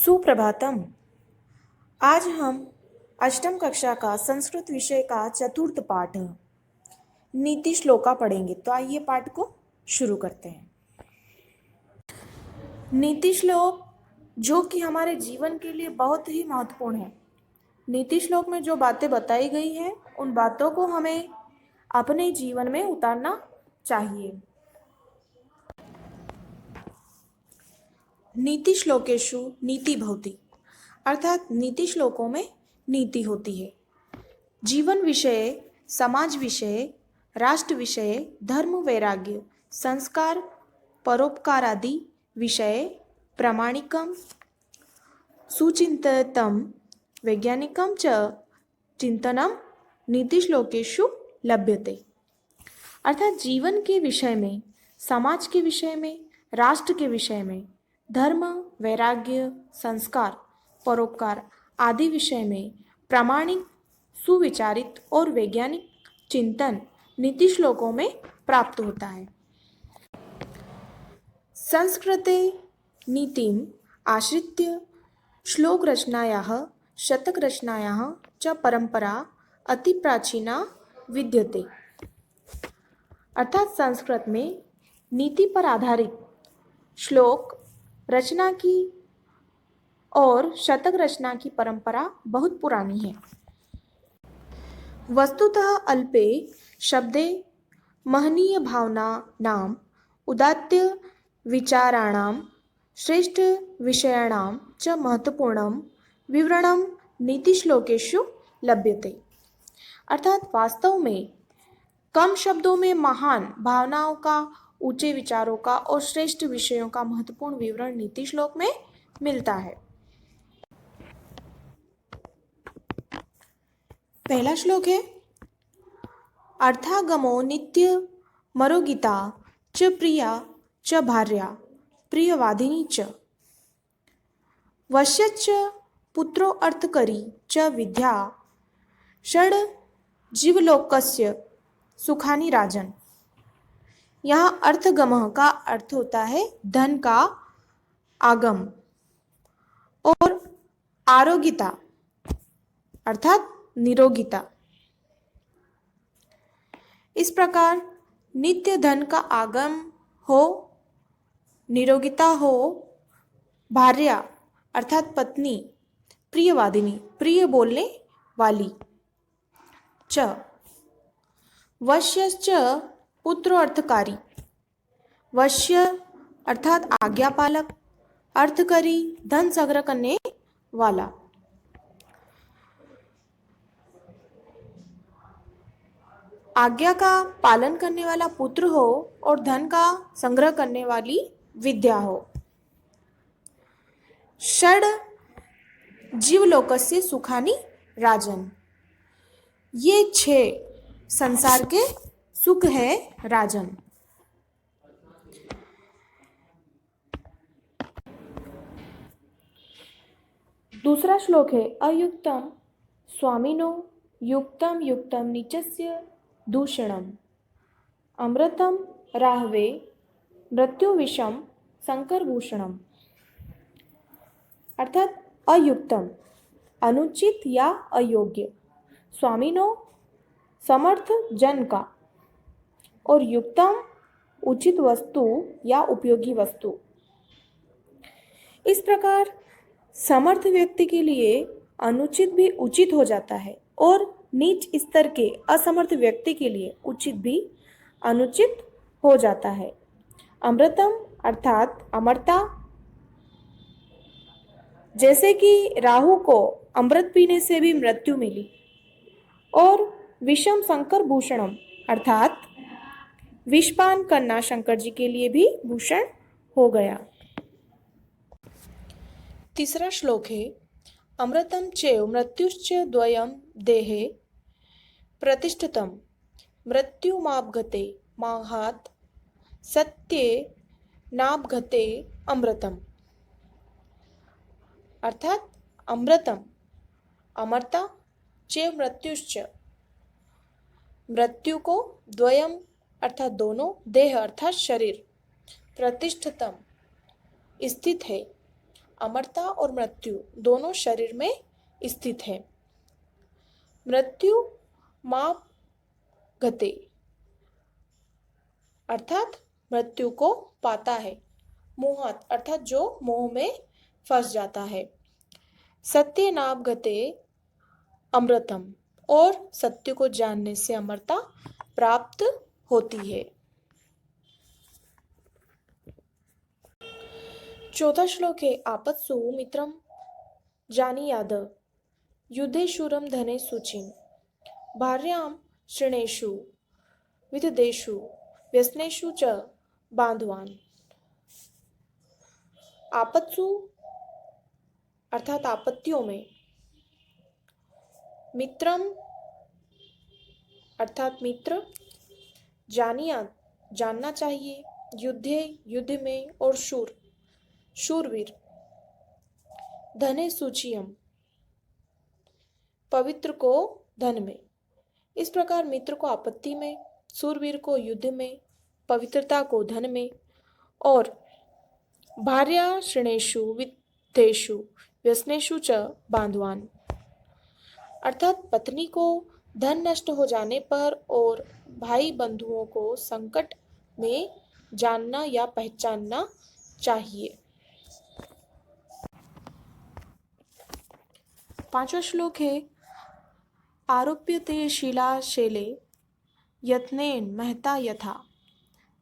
सुप्रभातम। आज हम अष्टम कक्षा का संस्कृत विषय का चतुर्थ पाठ नीति श्लोका पढ़ेंगे। तो आइए पाठ को शुरू करते हैं। नीति श्लोक जो कि हमारे जीवन के लिए बहुत ही महत्वपूर्ण है। नीति श्लोक में जो बातें बताई गई हैं उन बातों को हमें अपने जीवन में उतारना चाहिए। नीति श्लोकेषु नीति भवति, अर्थात नीति श्लोकों में नीति होती है। जीवन विषय, समाज विषय, राष्ट्र विषय, धर्म वैराग्य, संस्कार, परोपकार आदि विषय प्रामाणिकम सुचिंतितम वैज्ञानिकम च चिंतनम नीति श्लोकेषु लभ्यते, अर्थात जीवन के विषय में, समाज के विषय में, राष्ट्र के विषय में, धर्म वैराग्य संस्कार परोपकार आदि विषय में प्रामाणिक सुविचारित और वैज्ञानिक चिंतन नीति श्लोकों में प्राप्त होता है। संस्कृते नीतिम आश्रित्य श्लोक रचनायाः शतक रचनायाः च परंपरा अति प्राचीना विद्यते, अर्थात संस्कृत में नीति पर आधारित श्लोक रचना की और शतक रचना की परंपरा बहुत पुरानी है। वस्तुतः अल्पे शब्दे महनीय भावना नाम उदात्त विचाराणाम श्रेष्ठ विषयाणाम च महत्वपूर्णम विवरणम नीति श्लोकेषु लभ्यते, अर्थात वास्तव में कम शब्दों में महान भावनाओं का, ऊंचे विचारों का और श्रेष्ठ विषयों का महत्वपूर्ण विवरण नीति श्लोक में मिलता है। पहला श्लोक है अर्थागमो नित्य मरोगिता च प्रिया च भार्या प्रियवादिनी च वश्यच्च पुत्रो अर्थकरी च विद्या षड जीवलोकस्य सुखानि राजन। यहाँ अर्थगमः का अर्थ होता है धन का आगम और आरोगिता अर्थात निरोगिता। इस प्रकार नित्य धन का आगम हो, निरोगिता हो, भार्या अर्थात पत्नी, प्रियवादिनी प्रिय बोलने वाली, च वश्यश्च पुत्रो अर्थकारी, वश्य अर्थात आज्ञापालक, अर्थकरी धन संग्रह करने वाला। आज्ञा का पालन करने वाला पुत्र हो और धन का संग्रह करने वाली विद्या हो। षड जीवलोकस्य सुखानि राजन, ये 6 संसार के सुख है राजन। दूसरा श्लोक है अयुक्तम स्वामिनो युक्तम युक्तम नीचस्य दूषणम अमृतम राहवे मृत्यु विषम संकरभूषणम, अर्थात अयुक्तम अनुचित या अयोग्य, स्वामिनो समर्थ जन का और युक्तम उचित वस्तु या उपयोगी वस्तु। इस प्रकार समर्थ व्यक्ति के लिए अनुचित भी उचित हो जाता है और नीच स्तर के असमर्थ व्यक्ति के लिए उचित भी अनुचित हो जाता है। अमृतम अर्थात अमरता, जैसे कि राहु को अमृत पीने से भी मृत्यु मिली, और विषम शंकर भूषणम अर्थात विषपान करना शंकर जी के लिए भी भूषण हो गया। तीसरा श्लोक है अमृतम चैव मृत्युश्च द्वयम देहे प्रतिष्ठितम मृत्युमापघते माहात सत्ये नापघते अमृतम, अर्थात अमृतम अमरता चैव मृत्युश्च मृत्यु को द्वयम अर्थात दोनों, देह अर्थात शरीर, प्रतिष्ठितम स्थित है, अमरता और मृत्यु दोनों शरीर में स्थित है। मृत्यु माप गते अर्थात मृत्यु को पाता है। मोहत अर्थात जो मोह में फंस जाता है। सत्य नाम गते अमृतम और सत्य को जानने से अमरता प्राप्त होती है। चौथा श्लोक है आपत्सु मित्रम जानीयाद युद्धे शूरम धने सुचिम भार्याम श्रेणेषु विददेषु व्यसनेषु च बांधवान। आपत्सु अर्थात आपत्तियों में, मित्रम अर्थात मित्र, जानिया जानना चाहिए, युद्धे युद्ध में, और शूर शूरवीर, धने सूचियम पवित्र को धन में। इस प्रकार मित्र को आपत्ति में, शूरवीर को युद्ध में, पवित्रता को धन में, और भार्या श्रेणेषु वित्तेषु व्यसनेषु च बांधवान अर्थात पत्नी को धन नष्ट हो जाने पर और भाई बंधुओं को संकट में जानना या पहचानना चाहिए। पांचवा श्लोक है आरोप्यते शिलाशैले यत्नेन महता यथा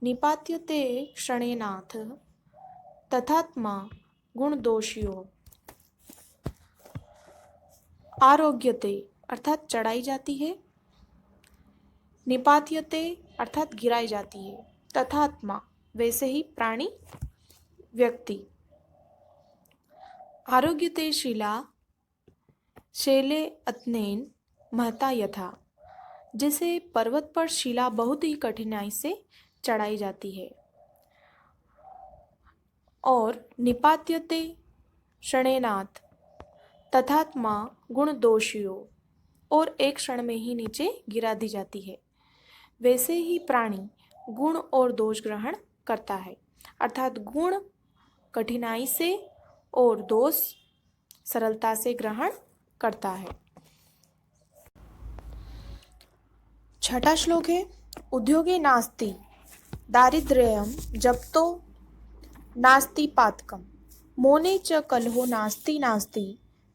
निपात्यते क्षणेनाथ तथात्मा गुणदोषियो। आरोग्यते अर्थात चढ़ाई जाती है, निपात्यते अर्थात गिराई जाती है, तथात्मा वैसे ही प्राणी व्यक्ति। आरोग्यते शिला शैले अत्नेन महता यथा जैसे पर्वत पर शिला बहुत ही कठिनाई से चढ़ाई जाती है, और निपात्यते क्षणेनाथ तथात्मा गुण दोषियों और एक क्षण में ही नीचे गिरा दी जाती है, वैसे ही प्राणी गुण और दोष ग्रहण करता है। अर्थात गुण कठिनाई से और दोष सरलता से ग्रहण करता है। छठा श्लोक है उद्योगे नास्ति दारिद्र्यम जप्तो नास्ति पातकम मोने च कलहो नास्ति नास्ति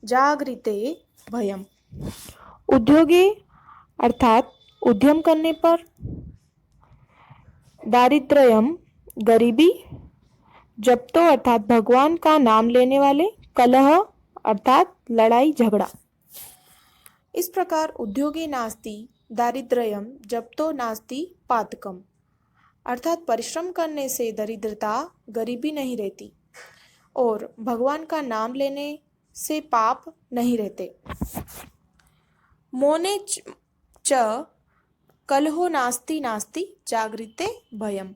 जागृते भयम। उद्योगे अर्थात उद्यम करने पर, दारिद्र्यम गरीबी, जप्तो अर्थात भगवान का नाम लेने वाले, कलह अर्थात लड़ाई झगड़ा। इस प्रकार उद्योगे नास्ति दारिद्र्यम जप्तो नास्ति पातकम अर्थात परिश्रम करने से दरिद्रता गरीबी नहीं रहती और भगवान का नाम लेने से पाप नहीं रहते। मोने च कलहो नास्ति नास्ति जागृते भयम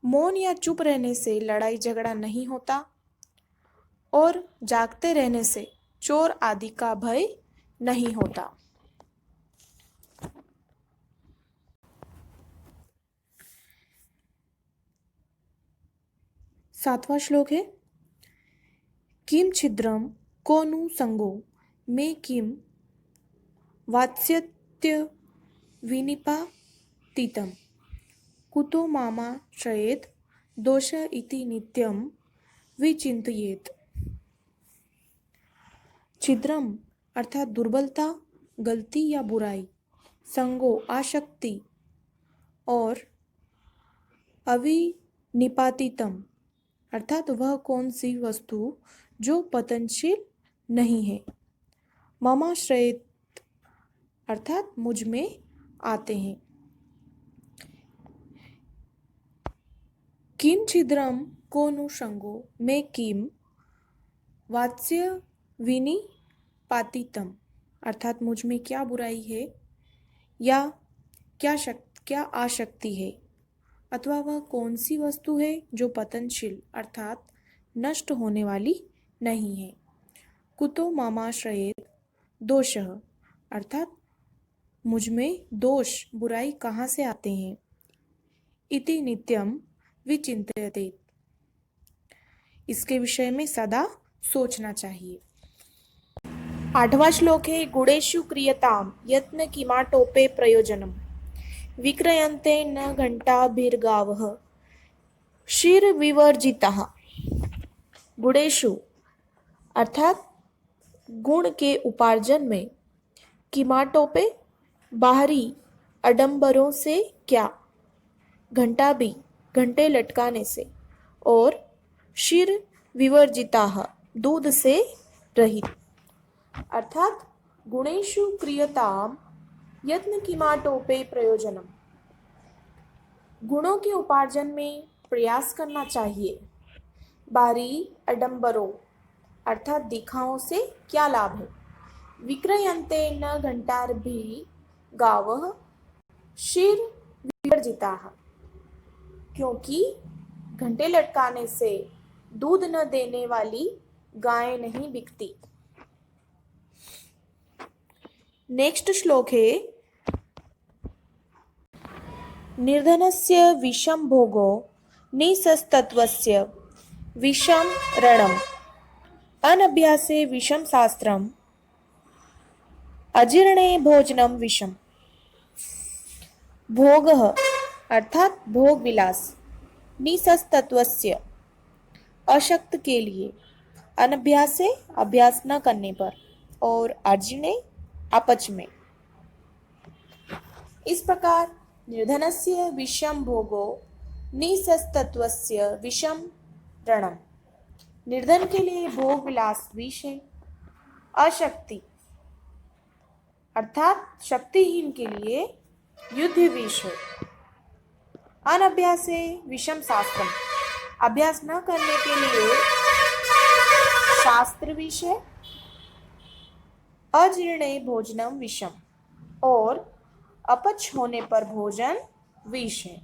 मौन या चुप रहने से लड़ाई झगड़ा नहीं होता और जागते रहने से चोर आदि का भय नहीं होता। सातवां श्लोक है किम छिद्रम को नु संगो मे किम वात्स्यत्य विनिपातितम कुतो मामा श्रयेत दोष इति नित्यम विचिंतयेत। छिद्रम अर्थात दुर्बलता, गलती या बुराई, संगो आसक्ति, और अविनिपातितम अर्थात वह कौन सी वस्तु जो पतनशील नहीं है, ममाश्रयेत अर्थात मुझ में आते हैं। किम छिद्रम को नु संगो में किम वात्स्य विनिपातितम अर्थात मुझ में क्या बुराई है या क्या आशक्ति है, अथवा वह कौन सी वस्तु है जो पतनशील अर्थात नष्ट होने वाली नहीं है। कुतो मामाश्रयेत दोषः अर्थात मुझ में दोष बुराई कहाँ से आते हैं। इति नित्यम विचिंतयते इसके विषय में सदा सोचना चाहिए। 8वां श्लोक है गुणेषु क्रियताम यत्न किमाटोपे प्रयोजनम विक्रयन्ते न घंटाभिर्गावः क्षीरविवर्जिताः। गुणेषु अर्थात गुण के उपार्जन में, किमाटोपे बाहरी आडंबरों से क्या, घंटा भी घंटे लटकाने से, और क्षीर विवर्जिताः दूध से रहित। अर्थात गुणेषु क्रियताम यत्न किमाटोपे प्रयोजनम, गुणों के उपार्जन में प्रयास करना चाहिए। बाहरी आडंबरों अर्थात दिखाओं से क्या लाभ है। विक्रयन्ते न घंटाभिः गावः क्षीर विवर्जिताः, क्योंकि घंटे लटकाने से दूध न देने वाली गाय नहीं बिकती। नेक्स्ट श्लोक है निर्धनस्य विषम भोगो निसस्तत्वस्य विषम रणम अनभ्यासे विषम शास्त्रम अजीर्णे भोजनम विषम। भोगः अर्थात भोग विलास, निसस्तत्वस्य अशक्त के लिए, अनभ्यासे अभ्यास न करने पर, और अजीर्णे अपच में। इस प्रकार निर्धनस्य विषम भोगो निसस्तत्वस्य विषम रणम, निर्धन के लिए भोग विलास विष है, अशक्ति अर्थात शक्तिहीन के लिए युद्ध विष है, अनभ्यासे विषम शास्त्रम अभ्यास न करने के लिए शास्त्र विष है, अजीर्णे भोजनम विषम और अपच होने पर भोजन विष है।